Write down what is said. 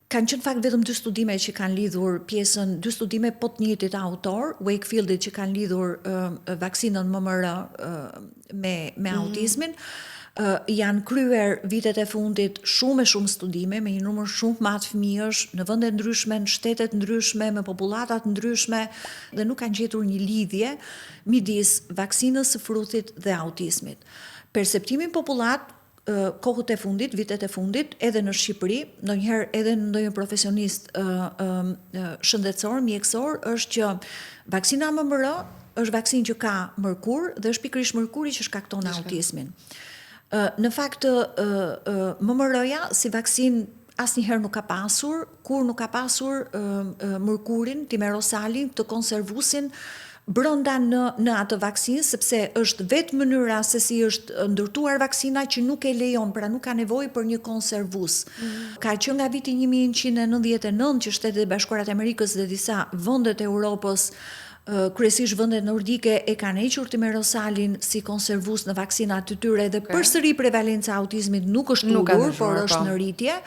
Kanë qenë fakt vetëm 2 studime që kanë lidhur pjesën, 2 studime po të njëjtit autor, Wakefieldit që kanë lidhur vaksinën MMR me autizmin. Janë kryer vitet e fundit shumë studime me një numër shumë madh fëmijësh në vende ndryshme, në shtete ndryshme, me popullata të ndryshme dhe nuk kanë gjetur një lidhje midis vaksinës së fruthit dhe autizmit. Perceptimi popullat kohët e fundit, vitet e fundit, edhe në Shqipëri, ndonjëherë edhe në ndonjë profesionist shëndetësor, mjekësor, është që vaksina MMR është vaksinë që ka mërkur dhe është pikërisht mërkuri që shkakton autizmin. Në fakt, MMR-ja si vaksinë asnjëherë nuk ka pasur, kur nuk ka pasur mërkurin, timerosalin, të konservusin brenda në atë vaksinë, sepse është vetë mënyra se si është ndërtuar vaksina që nuk e lejon, pra nuk ka nevojë për një konservues. Ka qenë nga viti 1999 që Shtetet e Bashkuara të Amerikës dhe disa vendet e Europës, kryesisht vendet nordike, e kanë hequr timerosalin si konservues në vaksinat të tyre dhe përsëri prevalenca e autizmit nuk është ulur, por është në rritje.